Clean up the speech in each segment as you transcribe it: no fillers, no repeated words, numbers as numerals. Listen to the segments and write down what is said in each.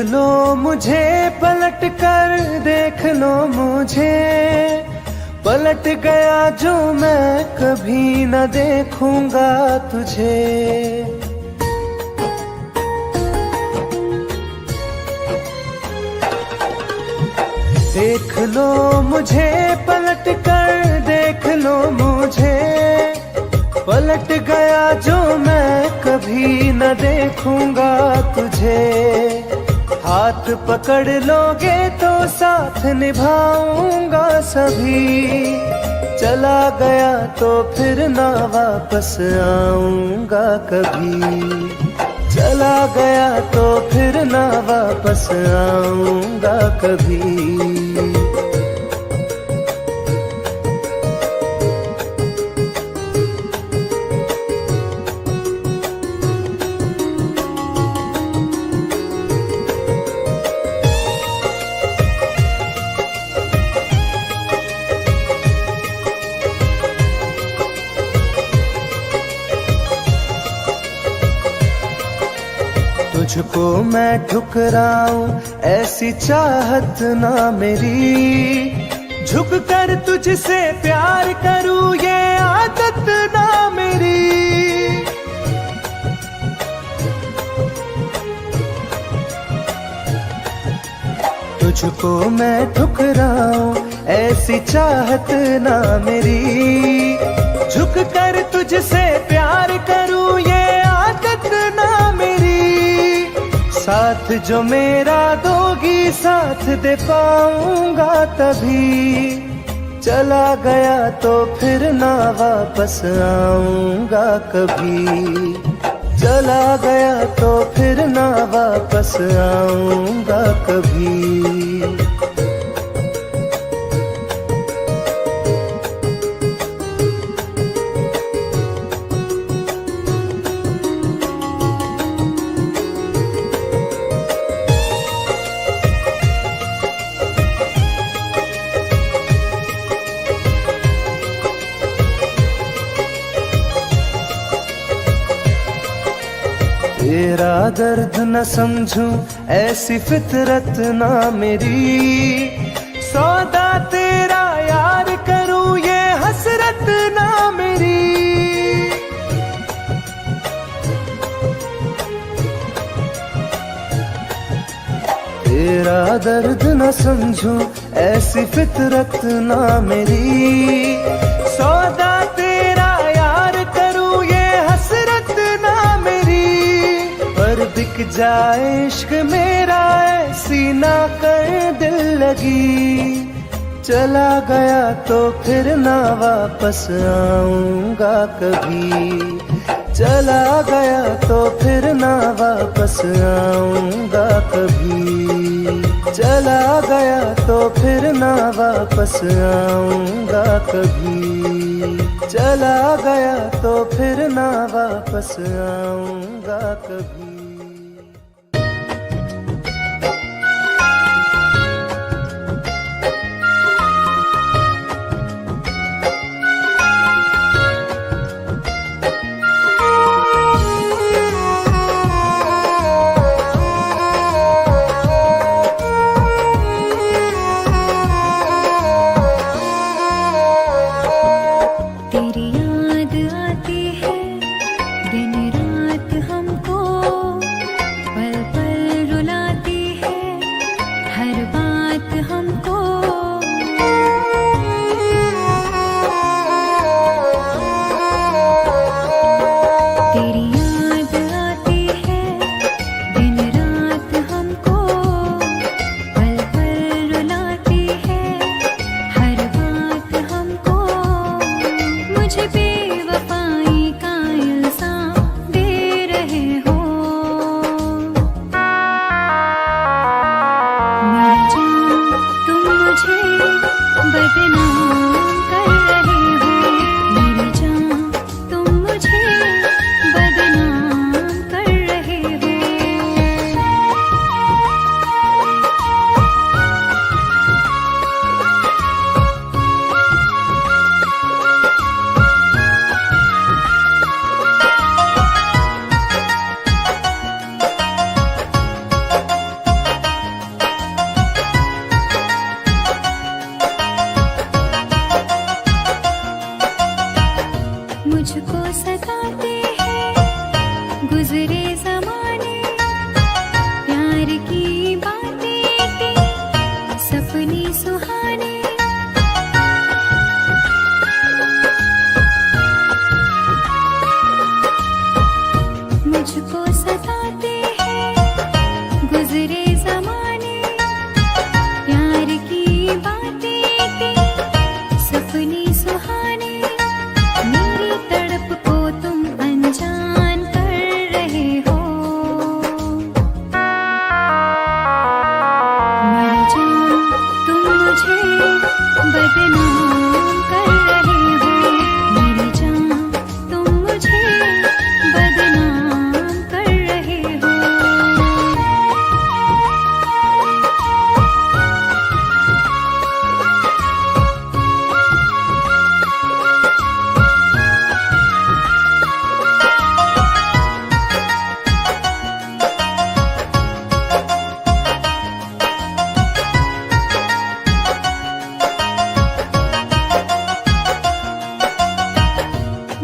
लो मुझे पलट कर, देख लो मुझे, पलट गया जो मैं कभी न देखूंगा तुझे। देख लो मुझे पलट कर, देख लो मुझे, पलट गया जो मैं कभी न देखूंगा तुझे। हाथ पकड़ लोगे तो साथ निभाऊंगा सभी, चला गया तो फिर ना वापस आऊंगा कभी। चला गया तो फिर ना वापस आऊंगा कभी। तुझको मैं ठुकराऊं ऐसी चाहत ना मेरी, झुक कर तुझसे प्यार करूं ये आदत ना मेरी। तुझको मैं ठुकराऊं ऐसी चाहत ना मेरी, झुक कर तुझसे प्यार करूं ये आदत ना मेरी। साथ जो मेरा दोगी साथ दे पाऊंगा तभी, चला गया तो फिर ना वापस आऊंगा कभी। चला गया तो फिर ना वापस आऊंगा कभी। तेरा दर्द न समझूं ऐसी फितरत ना मेरी, सौदा तेरा यार करूं ये हसरत ना मेरी। तेरा दर्द न समझूं ऐसी फितरत ना मेरी, सौदा तेरा यार करूं ये हसरत ना मेरी। पर बिक जाए इश्क मेरा ऐसी ना कर दिल लगी, चला गया तो फिर ना वापस आऊंगा कभी। चला गया तो फिर ना वापस आऊंगा कभी। चला गया तो फिर ना वापस आऊंगा कभी। चला गया तो फिर ना वापस आऊंगा कभी। सुहाने मुझको सताते हैं गुजरे जमाने, प्यार की बातें थी सपने सुहाने, मेरी तड़प को तुम अनजान कर रहे हो। मर जाऊं तुम मुझे बदनाम कर रहे हो, मर जाऊं तुम मुझे बदनाम कर रहे हो।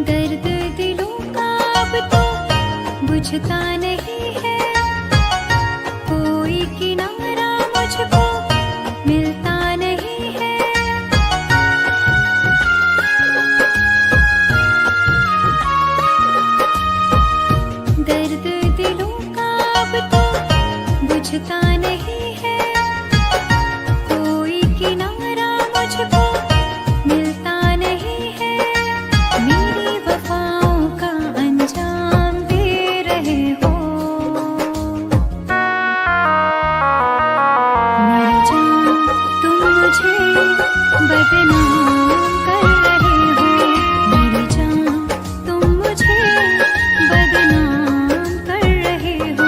दर्द दिलों का अब तो बुझता नहीं है, कोई किनारा मुझको मिलता नहीं है। दर्द दिलों का अब तो बुझता नहीं है, कोई किनारा मुझको मिलता नहीं है। मेरी वफाओं का अंजाम दे रहे हो। मर जाऊं तुम मुझे बदनाम कर रहे हो, मर जाऊं तुम मुझे बदनाम कर रहे हो।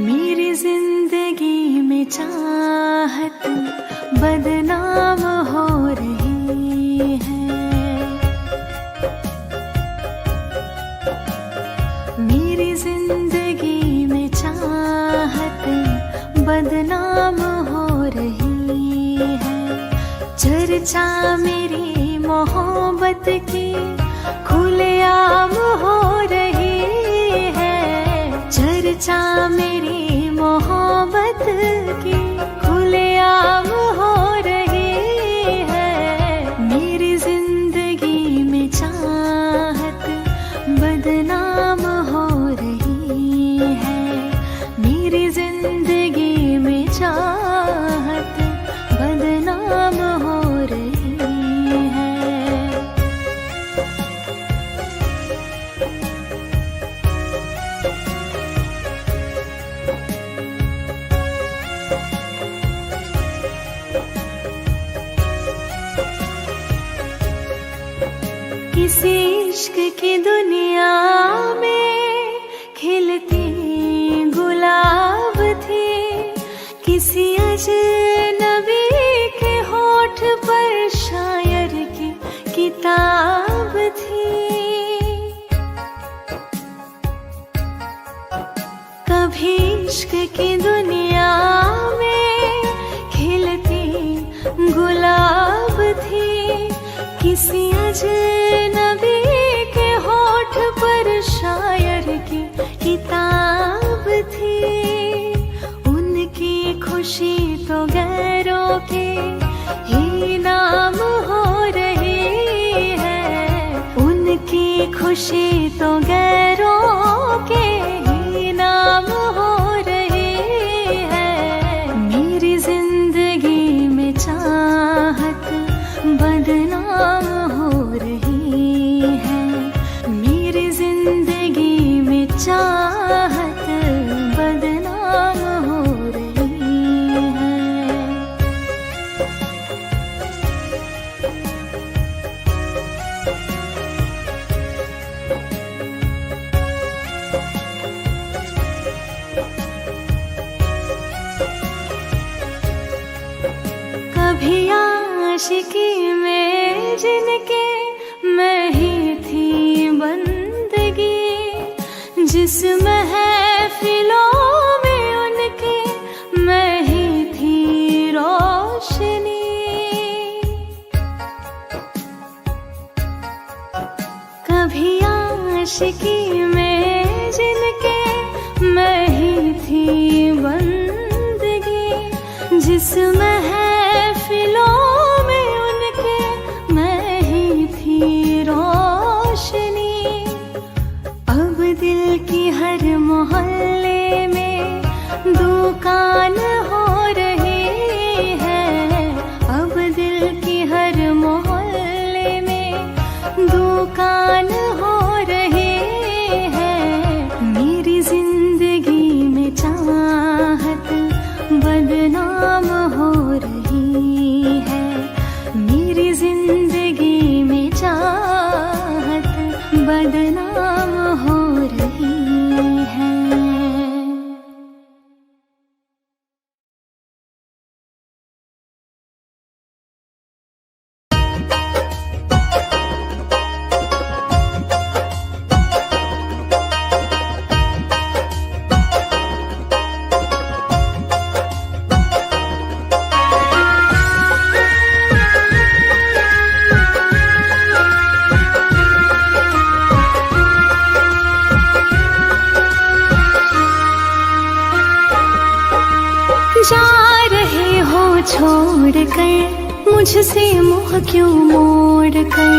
मेरी जिंदगी में चाहत बदनाम हो रही है, मेरी जिंदगी में चाहत बदनाम हो रही है। चर्चा मेरी मोहब्बत की खुलेआम हो रही है, चर्चा मेरी मोहब्बत की खुलेआम हो रही है। मेरी जिंदगी में चाहत बदनाम हो रही है, मेरी जिंदगी में चाहत बदनाम हो रही है। किसी इश्क की दुनिया में खिलती गुलाब थी, किसी अजनबी के होठ पर शायर की किताब थी। कभी इश्क की दुनिया में खिलती गुलाब थी, किसी अजनबी के होठ पर शायर की किताब थी। उनकी खुशी तो गैरों के ही नाम हो रही है, उनकी खुशी तो गैरों के ही नाम हो रही है। मेरी जिंदगी में चाहत बदनाम हो रही है, मेरी जिंदगी में चाहत बदनाम हो रही है। जिनके मैं ही थी बंदगी, जिस महफिलों में उनके मैं ही थी रोशनी। कभी आशिकी में जिनके मैं ही थी बंदगी, जिस महफिलों में उनके मैं ही थी रोशनी। अब दिल की हर मोहल्ले में दुकान हो रही है, अब दिल की हर मोहल्ले में दुकान हो रही है। मेरी जिंदगी में चाहत बदनाम हो रही है, मेरी जिंदगी में चाहत बदनाम हो रही है। जा रहे हो छोड़ कर मुझसे मुँह क्यों मोड़ कर,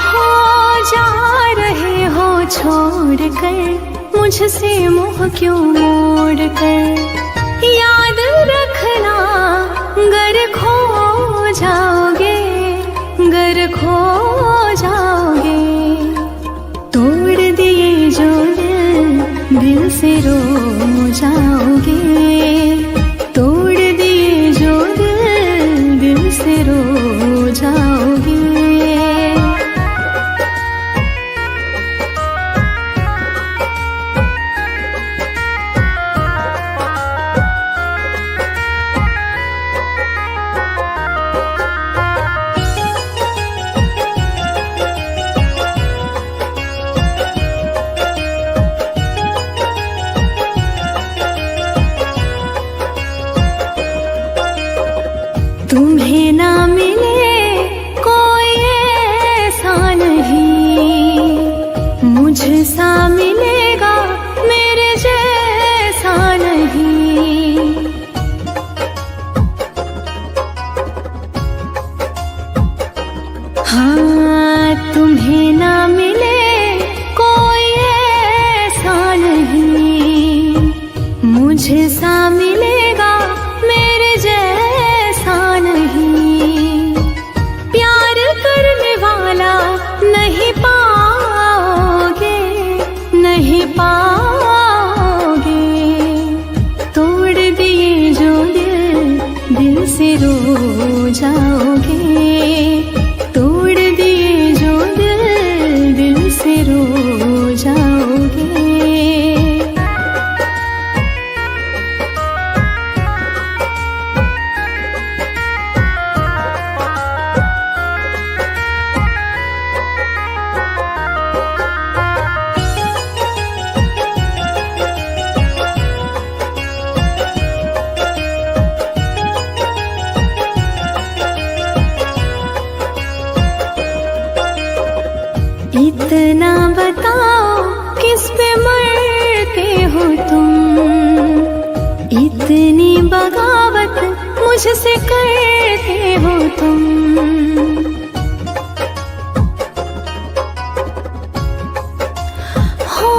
हो जा रहे हो छोड़ कर मुझसे मुँह क्यों मोड़ कर। याद रखना गर खो जाओगे, गर खो जाओगे। तोड़ दिए जो दिल से रो जाओगे, तोड़ दिए जो दिल से रो जाओगे। तुम्हें ना मिले कोई ऐसा नहीं, मुझसा मिलेगा मेरे जैसा नहीं। हाँ तुम्हें ना मिले कोई ऐसा नहीं, मुझसा मिलेगा मेरे जैसा नहीं। प्यार करने वाला नहीं पाओगे, नहीं पाओगे। तोड़ दिए जो दिल से रो जाओगे, तोड़ दिए जो दिल से रो जाओगे। इतना बताओ किस पे मरते हो तुम, इतनी बगावत मुझसे करते हो तुम। हो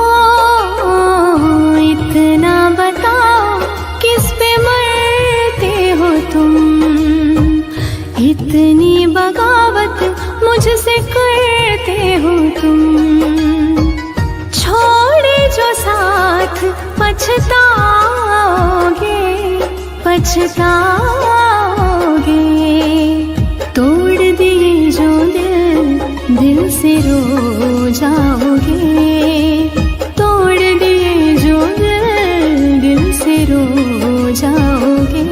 इतना बताओ किस पे मरते हो तुम, इतनी बगावत मुझसे करते हो तुम। छोड़े जो साथ पछताओगे, पछताओगे। तोड़ दिए जो दिल से रो जाओगे, तोड़ दिए जो दिल से रो जाओगे।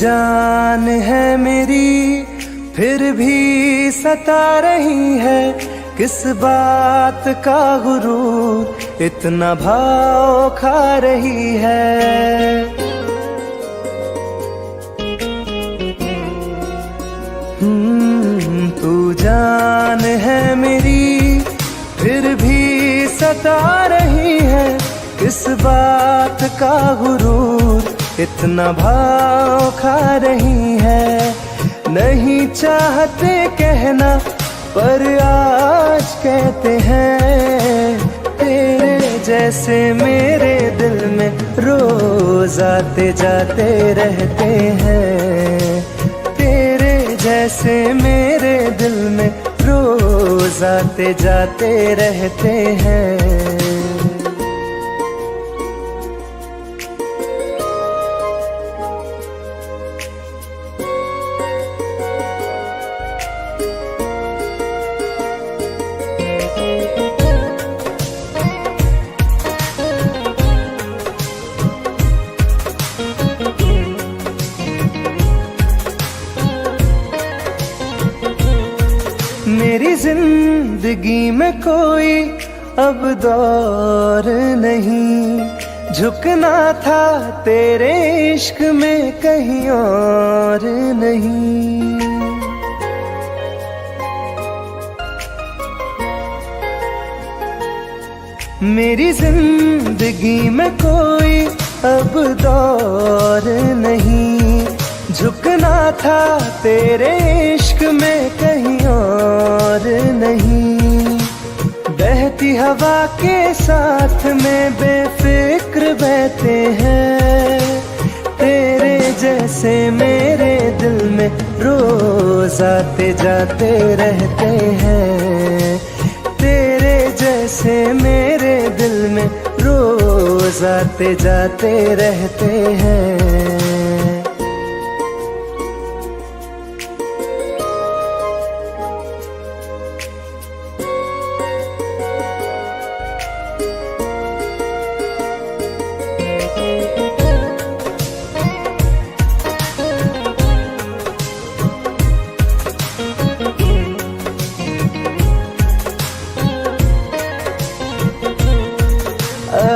जान है मेरी फिर भी सता रही है, किस बात का गुरूर इतना भाव खा रही है। तू जान है मेरी फिर भी सता रही है, किस बात का गुरूर इतना भाव खा रही है। नहीं चाहते कहना पर आज कहते हैं, तेरे जैसे मेरे दिल में रोज आते जाते रहते हैं। तेरे जैसे मेरे दिल में रोज आते जाते रहते हैं। मेरी जिंदगी में कोई अब दौर नहीं, झुकना था तेरे इश्क में कहीं और नहीं। मेरी जिंदगी में कोई अब दौर नहीं, झुकना था तेरे इश्क में कहीं और नहीं। बहती हवा के साथ में बेफिक्र बहते हैं, तेरे जैसे मेरे दिल में रोज आते जाते रहते हैं। तेरे जैसे मेरे दिल में रोज आते जाते रहते हैं।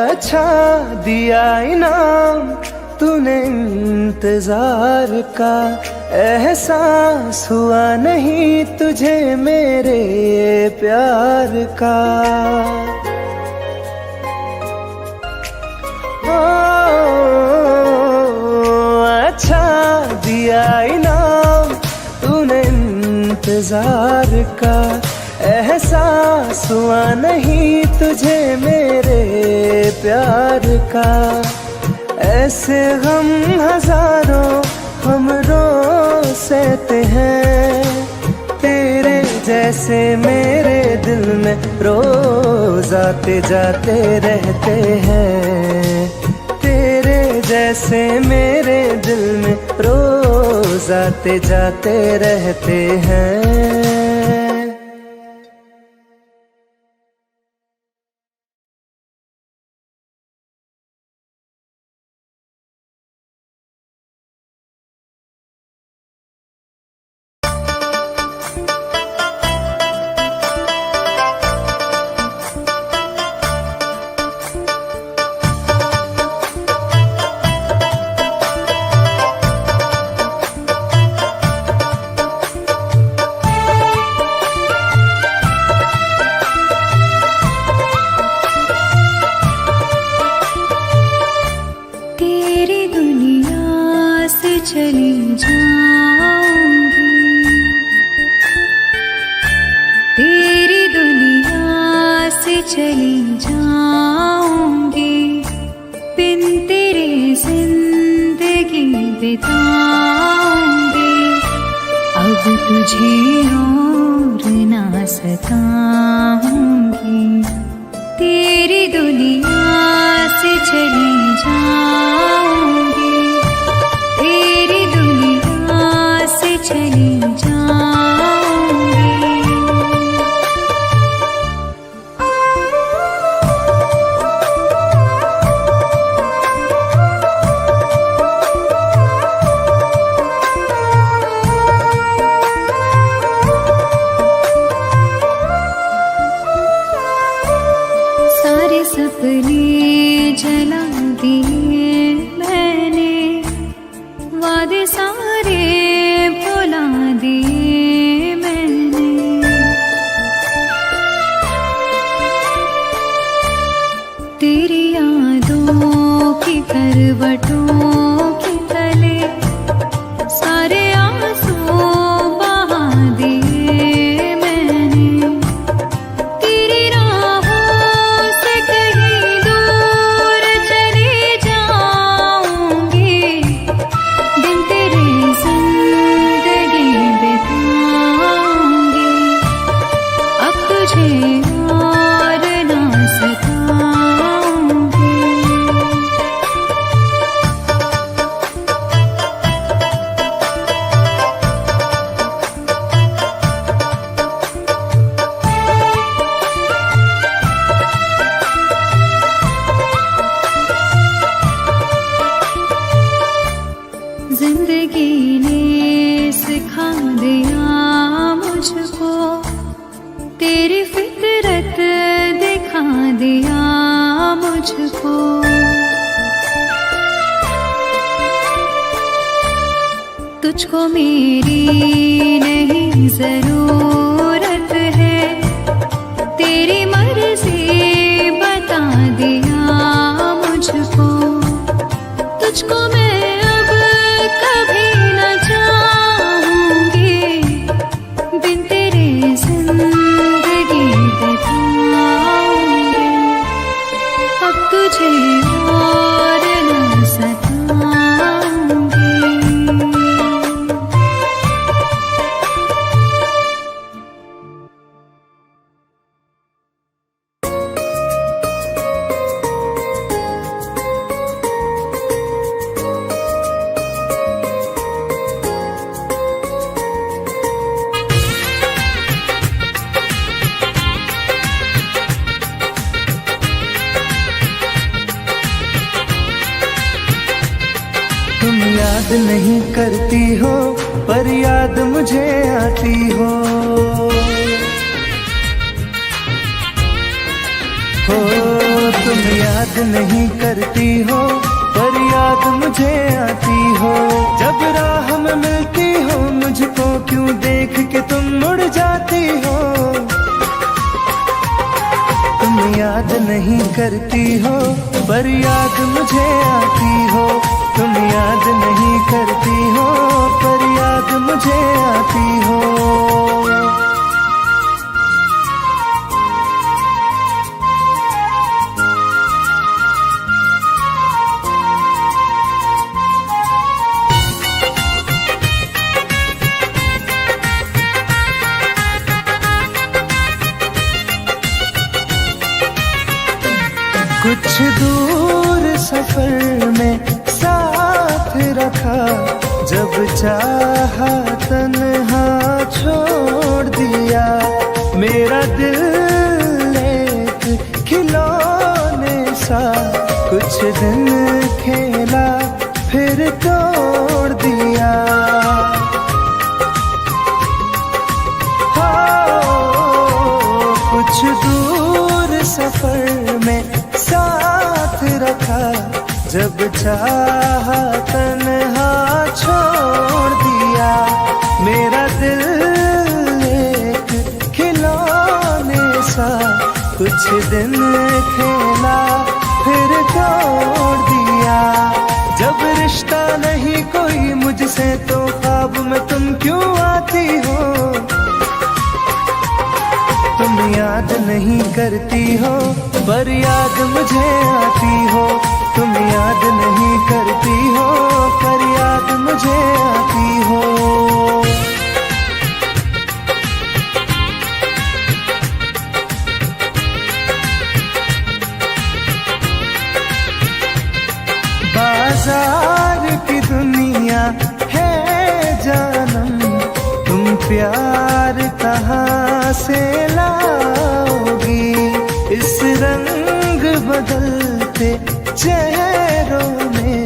अच्छा दिया इनाम तूने इंतजार का, एहसास हुआ नहीं तुझे मेरे प्यार का। अच्छा दिया इनाम तूने इंतजार का, एहसास हुआ नहीं तुझे मेरे प्यार का। ऐसे गम हजारों हम रोज सहते हैं, तेरे जैसे मेरे दिल में रोज आते जाते रहते हैं। तेरे जैसे मेरे दिल में रोज आते जाते रहते हैं। चली जाऊंगी, तेरी दुनिया से चली जाऊंगी, बिन तेरे जिंदगी बिताऊंगी। अब तुझे और ना सताऊंगी, तेरी दुनिया से चली जाऊंगी, तेरी दुनिया से चली जाऊंगी। दिया मुझको, तेरी फितरत दिखा दिया मुझको। तुझको मेरी नहीं जरूरत है, तेरी मर्जी बता दिया मुझको। तुझको मैं अब कभी न चाहूंगी, बिन तेरे जिंदगी बिताऊंगी। अब तुझे और न सताऊंगी। तुम याद नहीं करती हो पर याद मुझे आती हो। तुम याद नहीं करती हो पर याद मुझे आती हो। जब राह में मिलती हो मुझको क्यों देख के तुम मुड़ जाती हो। तुम याद नहीं करती हो पर याद मुझे आती हो। तुम याद नहीं करती हो पर याद मुझे आती हो। कुछ दूर सफर में साथ रखा, जब चाहा तन्हा छोड़ दिया। मेरा दिल एक खिलौने सा कुछ दिन खेला फिर तोड़ दिया। कुछ दूर सफर में साथ रखा, जब चाहा तन्हा छोड़ दिया। मेरा दिल एक खिलौने सा कुछ दिन खेला फिर तोड़ दिया। जब रिश्ता नहीं कोई मुझसे तो ख्वाब में तुम क्यों आती हो। तुम याद नहीं करती हो पर याद मुझे आती हो। तुम याद नहीं करती हो पर याद मुझे आती हो। बाजार की दुनिया है जानम, तुम प्यार कहाँ से लाओगी। इस रंग बदलते चेहरों में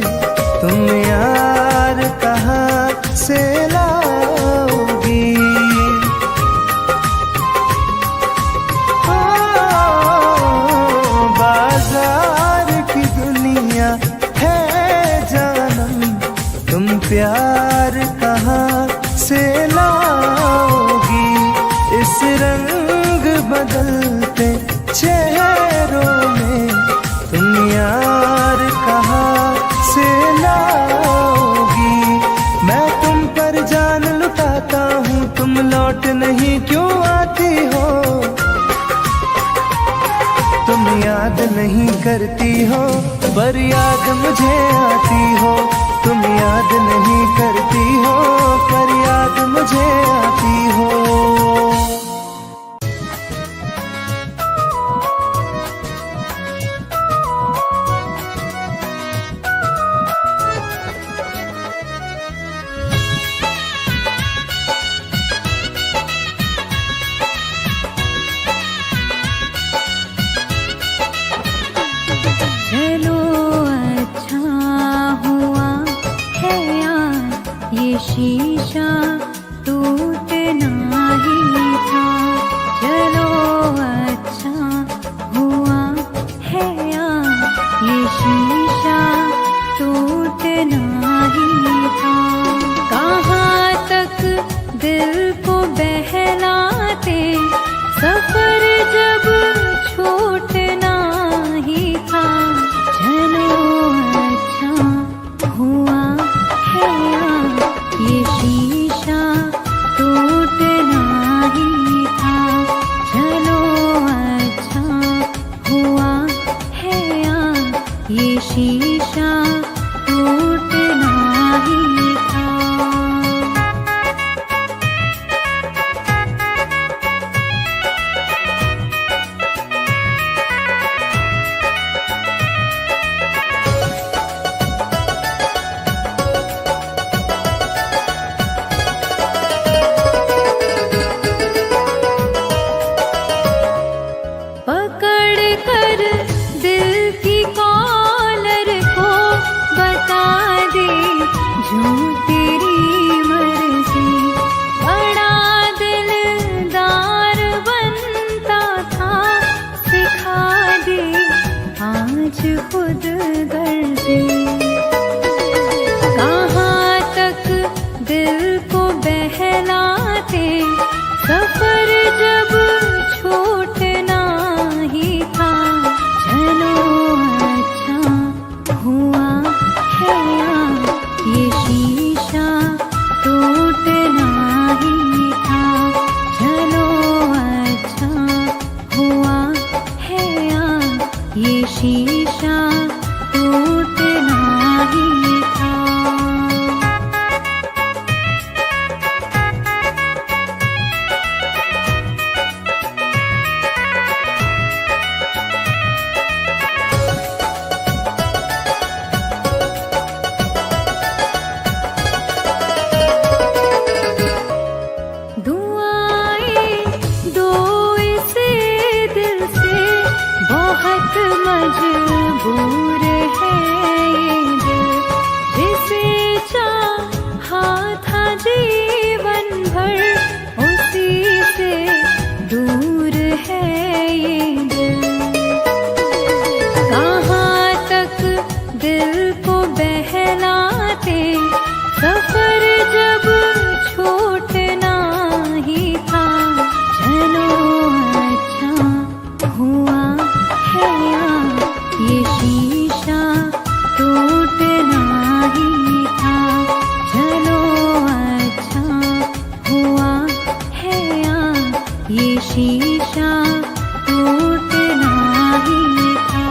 तुम यार कहाँ से लाओगी। बाजार की दुनिया है जानम, तुम प्यार कहाँ से लाओगी। इस रंग बदलते चेहरों में तुम यार कहाँ से लाओगी। मैं तुम पर जान लुटाता हूँ, तुम लौट नहीं क्यों आती हो। तुम याद नहीं करती हो पर याद मुझे आती हो। तुम याद नहीं करती हो पर याद मुझे आती हो। चलो अच्छा हुआ है यार ये शीश को बहलाते, सफर जब छूटना ही था। चलो अच्छा हुआ है ये शीशा टूटना ही था। चलो अच्छा हुआ है ये शीशा टूटना ही था। पकड़ कर दिल की कॉलर को बता दे जो तेरी मर्जी। बड़ा दिलदार बनता था, सिखा दे आज खुद गर्जी। कहाँ तक दिल को बहलाते, सफर जब छूटना ही था। चलो अच्छा हुआ है ये शीशा टूटना ही था। चलो अच्छा हुआ है ये शीशा टूटना ही था। दुआएं दो इस दिल से, बहुत मजबूर है ये दिल। जिसे चाहा था जीवन भर, उसी से दूर है ये दिल। कहाँ तक दिल को बहलाते, सफर जब छूटना ही था। चलो अच्छा हुआ है ये शीशा टूटना ही था। चलो अच्छा हुआ है ये शीशा टूटना ही था।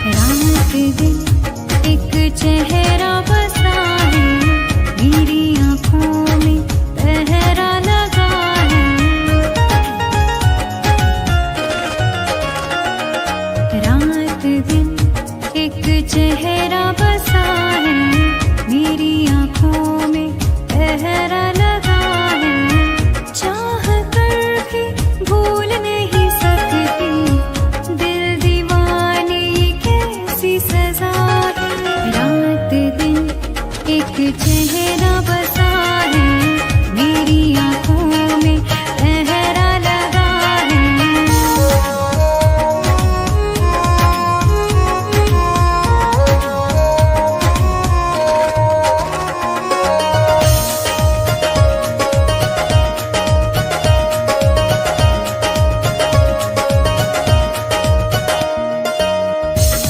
रात दिन एक चेहरा बसा है, मेरी आँखों में पहरा लगा है। रात दिन एक चेहरा बसा है, मेरी आँखों में पहरा लगा है। चाह कर भी भूल नहीं सकती, दिल दीवाने ये कैसी सजा है। रात दिन एक चेहरा बसा है, मेरी आँखों में पहरा लगा है।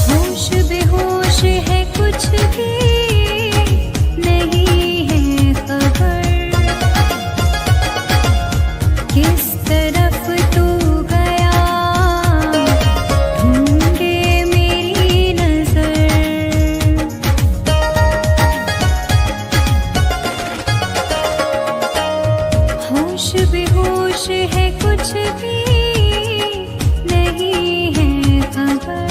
होश बेहोश है, कुछ भी नहीं है खबर। किस तरफ तू गया, ढूंढे मेरी नजर। होश बेहोश है, कुछ भी नहीं है खबर।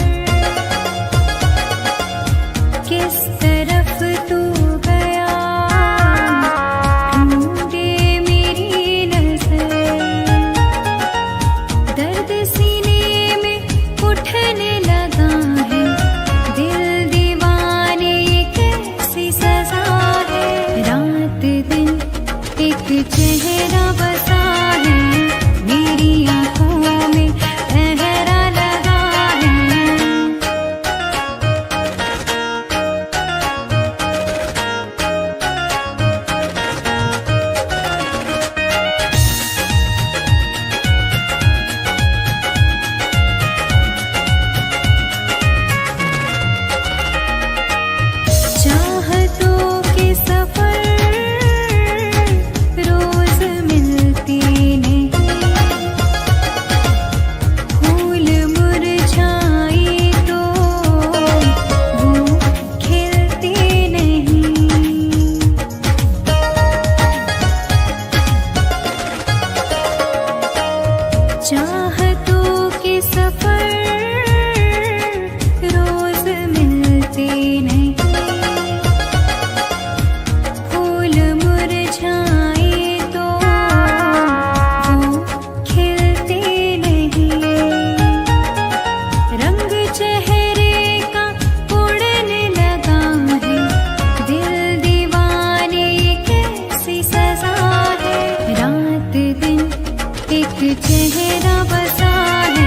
चेहरा बसा है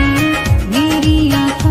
मेरी आँखों